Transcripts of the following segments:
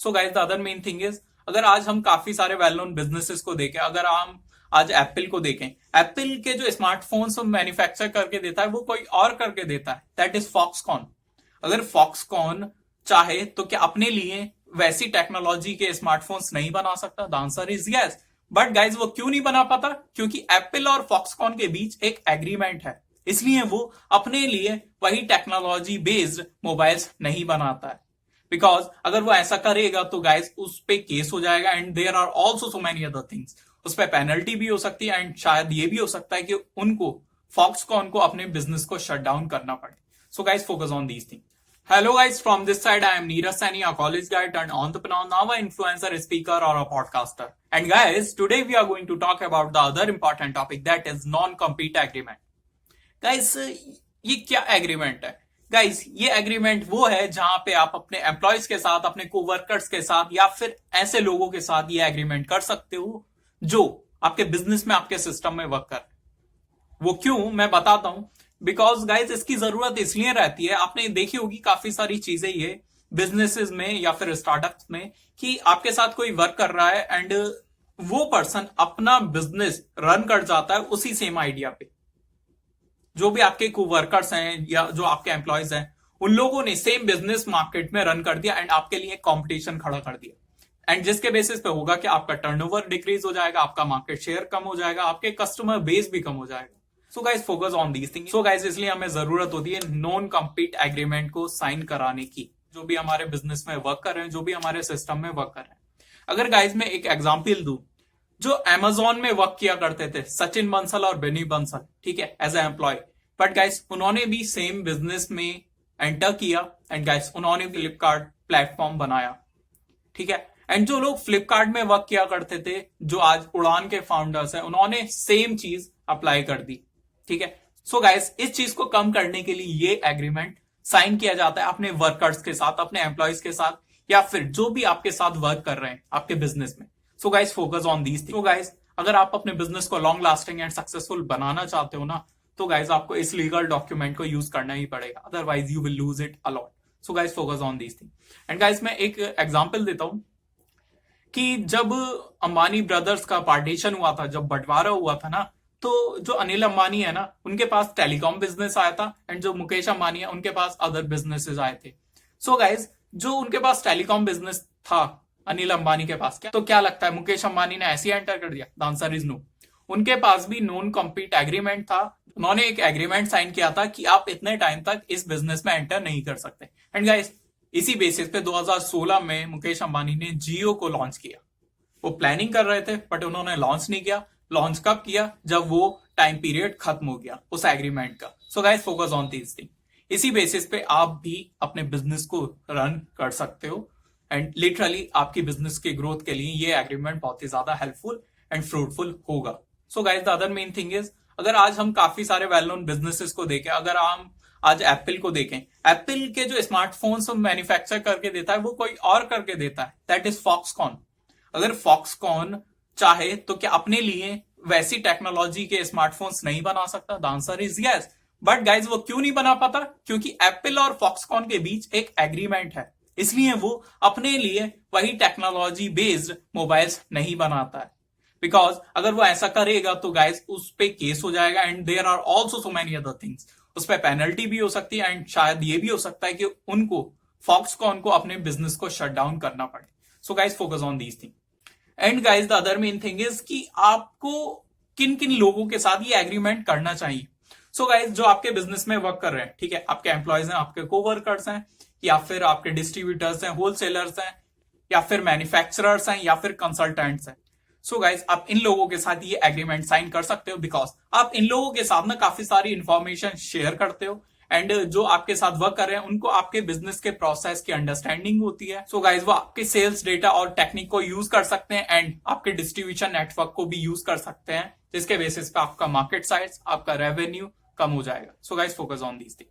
So guys the other main thing is, अगर आज हम काफी सारे वेल नोन बिजनेसेस को देखें, अगर हम आज एप्पल को देखें, एप्पल के जो स्मार्टफोन्स मैन्युफैक्चर करके देता है वो कोई और करके देता है, दैट इज फॉक्सकॉन। अगर फॉक्सकॉन चाहे तो क्या अपने लिए वैसी टेक्नोलॉजी के स्मार्टफोन्स नहीं बना सकता? The answer is yes. But guys वो क्यों नहीं बना पाता? क्योंकि एप्पल और फॉक्सकॉन के बीच एक एग्रीमेंट है, इसलिए वो अपने लिए वही टेक्नोलॉजी बेस्ड मोबाइल्स नहीं बनाता है। बिकॉज अगर वो ऐसा करेगा तो गाइज उस पे केस हो जाएगा and there are also so many other things. उस पर पेनल्टी भी हो सकती है एंड शायद ये भी हो सकता है कि उनको फॉक्सकॉन को अपने बिजनेस को शट डाउन करना पड़े। सो guys focus on these things. Hello guys, from this side I am Neeraj Saini, a college guy turned entrepreneur, now an influencer, speaker or a podcaster. And guys, today we are going to talk about the other important topic, that is non-compete agreement. Guys, ये क्या agreement है? Guys ये agreement वो है जहां पे आप अपने एम्प्लॉयज के साथ, अपने कोवर्कर्स के साथ या फिर ऐसे लोगों के साथ ये एग्रीमेंट कर सकते हो जो आपके बिजनेस में, आपके सिस्टम में वर्क कर। वो क्यों, मैं बताता हूं। बिकॉज गाइज इसकी जरूरत इसलिए रहती है, आपने देखी होगी काफी सारी चीजें ये बिजनेसेस में या फिर स्टार्टअप्स में, कि आपके साथ कोई वर्क कर रहा है एंड वो पर्सन अपना बिजनेस रन कर जाता है उसी सेम आइडिया पे। जो भी आपके कोवर्कर्स हैं या जो आपके एम्प्लॉयज हैं, उन लोगों ने सेम बिजनेस मार्केट में रन कर दिया एंड आपके लिए कंपटीशन खड़ा कर दिया। एंड जिसके बेसिस पे होगा कि आपका टर्नओवर डिक्रीज हो जाएगा, आपका मार्केट शेयर कम हो जाएगा, आपके कस्टमर बेस भी कम हो जाएगा। सो guys focus on these things. So guys इसलिए हमें जरूरत होती है नॉन कम्पीट एग्रीमेंट को साइन कराने की, जो भी हमारे बिजनेस में वर्क कर रहे हैं, जो भी हमारे सिस्टम में वर्क कर रहे हैं। अगर गाइज मैं एक एग्जाम्पल दूं, जो अमेजोन में वर्क किया करते थे सचिन बंसल और बेनी बंसल, ठीक है, as a employ, but guys उन्होंने भी सेम बिजनेस में एंटर किया एंड गाइज उन्होंने फ्लिपकार्ट प्लेटफॉर्म बनाया, ठीक है। एंड जो लोग फ्लिपकार्ट में वर्क किया करते थे, जो आज उड़ान के फाउंडर्स हैं, उन्होंने सेम चीज अप्लाई कर दी, ठीक है। सो गाइस इस चीज को कम करने के लिए ये एग्रीमेंट साइन किया जाता है अपने वर्कर्स के साथ, अपने एम्प्लॉयज के साथ, या फिर जो भी आपके साथ वर्क कर रहे हैं आपके बिजनेस में। So guys focus on these things. So guys अगर आप अपने बिजनेस को लॉन्ग लास्टिंग एंड सक्सेसफुल बनाना चाहते हो ना, तो गाइस आपको इस लीगल डॉक्यूमेंट को यूज करना ही पड़ेगा, otherwise you will lose it a lot. So guys focus on these things. And guys मैं एक एग्जाम्पल देता हूं कि जब अंबानी ब्रदर्स का पार्टीशन हुआ था, जब बंटवारा हुआ था ना, तो जो अनिल अंबानी है ना, उनके पास टेलीकॉम बिजनेस आया था एंड जो मुकेश अंबानी है उनके पास अदर बिजनेसेस आए थे। सो गाइज जो उनके पास टेलीकॉम बिजनेस था अनिल अंबानी के पास, क्या तो क्या लगता है मुकेश अंबानी ने ऐसे एंटर कर दिया? The answer is no. उनके पास भी नॉन कम्पीट एग्रीमेंट था। उन्होंने एक एग्रीमेंट साइन किया था कि आप इतने टाइम तक इस बिजनेस में एंटर नहीं कर सकते। एंड गाइज इसी बेसिस पे 2016 में मुकेश अंबानी ने जियो को लॉन्च किया। वो प्लानिंग कर रहे थे बट उन्होंने लॉन्च नहीं किया। लॉन्च कब किया? जब वो टाइम पीरियड खत्म हो गया उस एग्रीमेंट का। So guys focus on this thing. इसी बेसिस पे आप भी अपने बिजनेस को रन कर सकते हो एंड लिटरली आपकी बिजनेस के ग्रोथ के लिए ये एग्रीमेंट बहुत ही ज्यादा हेल्पफुल एंड फ्रूटफुल होगा। So guys the other main thing is, अगर आज हम काफी सारे वेल नोन बिजनेसेस को देखें, अगर हम आज एप्पल को देखें, एप्पल के जो स्मार्टफोन्स मैन्युफैक्चर करके देता है वो कोई और करके देता है, दैट इज फॉक्सकॉन। अगर फॉक्सकॉन चाहे तो क्या अपने लिए वैसी टेक्नोलॉजी के स्मार्टफोन्स नहीं बना सकता? The answer is yes. But guys वो क्यों नहीं बना पाता? क्योंकि एप्पल और फॉक्सकॉन के बीच एक एग्रीमेंट है, इसलिए वो अपने लिए वही टेक्नोलॉजी बेस्ड मोबाइल्स नहीं बनाता है। बिकॉज अगर वो ऐसा करेगा तो गाइज उस पे केस हो जाएगा and there are also so many other things. उस पर पेनल्टी भी हो सकती है एंड शायद ये भी हो सकता है कि उनको फॉक्सकॉन को अपने बिजनेस को शट डाउन करना पड़े। सो guys focus on these thing. And guys the other main thing is कि आपको किन किन लोगों के साथ ये एग्रीमेंट करना चाहिए। सो गाइज जो आपके बिजनेस में वर्क कर रहे हैं, ठीक है, आपके एम्प्लॉयज हैं, आपके कोवर्कर्स हैं, या फिर आपके डिस्ट्रीब्यूटर्स हैं, होलसेलर्स हैं, या फिर मैन्युफैक्चरर्स हैं, या फिर कंसल्टेंट्स हैं। सो गाइज आप इन लोगों के साथ ये एग्रीमेंट साइन कर सकते हो बिकॉज आप इन लोगों के साथ ना काफी सारी इंफॉर्मेशन शेयर करते हो एंड जो आपके साथ वर्क कर रहे हैं उनको आपके बिजनेस के प्रोसेस की अंडरस्टैंडिंग होती है। सो गाइज वो आपके सेल्स डेटा और टेक्निक को यूज कर सकते हैं एंड आपके डिस्ट्रीब्यूशन नेटवर्क को भी यूज कर सकते हैं, जिसके बेसिस पे आपका मार्केट साइज, आपका रेवेन्यू कम हो जाएगा। सो guys focus on these thing.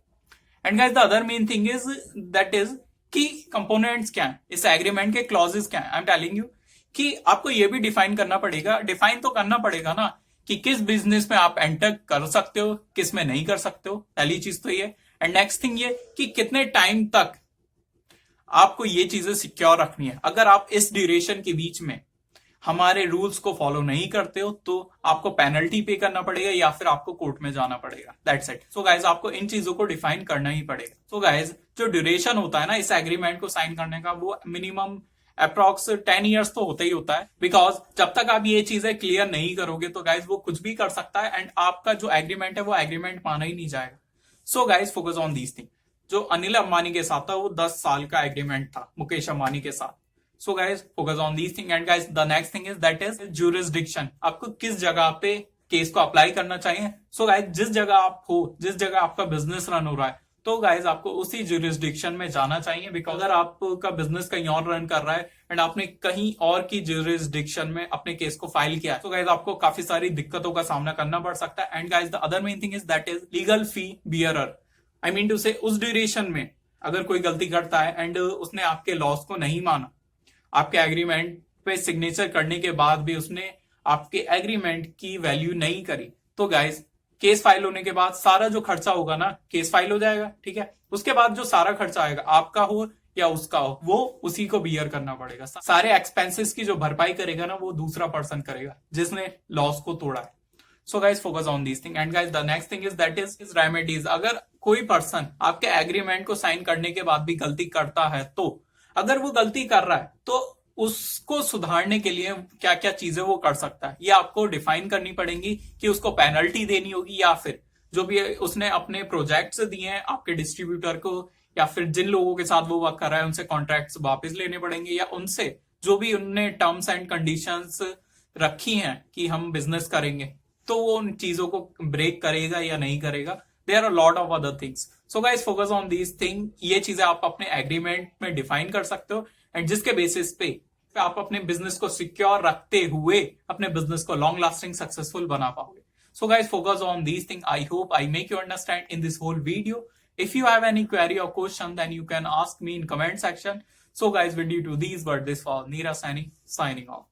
And guys the other main thing is that is कि कंपोनेंट्स क्या है, इस एग्रीमेंट के क्लॉजेस क्या है। आई एम टेलिंग यू कि आपको ये भी डिफाइन करना पड़ेगा, डिफाइन तो करना पड़ेगा ना कि किस बिजनेस में आप एंटर कर सकते हो, किस में नहीं कर सकते हो। पहली चीज तो ये। एंड नेक्स्ट थिंग ये कि कितने टाइम तक आपको ये चीजें सिक्योर रखनी है। अगर आप इस ड्यूरेशन के बीच में हमारे रूल्स को फॉलो नहीं करते हो तो आपको पेनल्टी पे करना पड़ेगा या फिर आपको कोर्ट में जाना पड़ेगा। That's it. सो गाइज आपको इन चीजों को डिफाइन करना ही पड़ेगा। सो गाइज जो ड्यूरेशन होता है ना इस एग्रीमेंट को साइन करने का, वो मिनिमम अप्रॉक्स 10 ईयर्स तो होता ही होता है। बिकॉज जब तक आप ये चीजें क्लियर नहीं करोगे तो गाइज वो कुछ भी कर सकता है एंड आपका जो एग्रीमेंट है वो एग्रीमेंट माना ही नहीं जाएगा। सो guys focus on these thing. जो अनिल अंबानी के साथ था वो 10 साल का एग्रीमेंट था मुकेश अंबानी के साथ। So guys, focus on these things and guys, the next thing is that is jurisdiction। आपको किस जगह पे केस को अप्लाई करना चाहिए। So guys, जिस जगह आप हो, जिस जगह आपका बिजनेस रन हो रहा है, तो गाइज आपको उसी जुरिस्डिक्शन में जाना चाहिए। बिकॉज अगर आपका बिजनेस कहीं और रन कर रहा है एंड आपने कहीं और की जुरिस्डिक्शन में अपने केस को फाइल किया है, तो गाइज आपको काफी सारी दिक्कतों का सामना करना पड़ सकता है। And guys the other main thing is that is legal fee bearer. I mean to say उस ड्यूरेशन में अगर कोई गलती करता है एंड उसने आपके लॉस को नहीं माना, आपके एग्रीमेंट पे सिग्नेचर करने के बाद भी उसने आपके एग्रीमेंट की वैल्यू नहीं करी, तो गाइज केस फाइल होने के बाद सारा जो खर्चा होगा ना, केस फाइल हो जाएगा, ठीक है। उसके बाद जो सारा खर्चा आएगा, आपका हो या उसका हो, वो उसी को बियर करना पड़ेगा। सारे एक्सपेंसेस की जो भरपाई करेगा ना, वो दूसरा पर्सन करेगा जिसने लॉस को तोड़ा है। सो guys focus on this thing and guys the next thing is that is remedies. अगर कोई पर्सन आपके एग्रीमेंट को साइन करने के बाद भी गलती करता है, तो अगर वो गलती कर रहा है तो उसको सुधारने के लिए क्या क्या चीजें वो कर सकता है, ये आपको डिफाइन करनी पड़ेंगी कि उसको पेनल्टी देनी होगी या फिर जो भी उसने अपने प्रोजेक्ट्स दिए हैं आपके डिस्ट्रीब्यूटर को या फिर जिन लोगों के साथ वो वर्क कर रहा है उनसे कॉन्ट्रैक्ट्स वापस लेने पड़ेंगे, या उनसे जो भी उनने टर्म्स एंड कंडीशंस रखी हैं कि हम बिजनेस करेंगे, तो वो उन चीजों को ब्रेक करेगा या नहीं करेगा। There are lot of other things. So guys focus on these thing. ये चीजें आप अपने एग्रीमेंट में डिफाइन कर सकते हो एंड जिसके बेसिस पे आप अपने बिजनेस को सिक्योर रखते हुए अपने बिजनेस को लॉन्ग लास्टिंग सक्सेसफुल बना पाओगे। So guys focus on these thing. I hope I make you understand in this whole video. If you have any query or question, then you can ask me in comment section. So guys, with due to these, but this was Neera Saini signing off.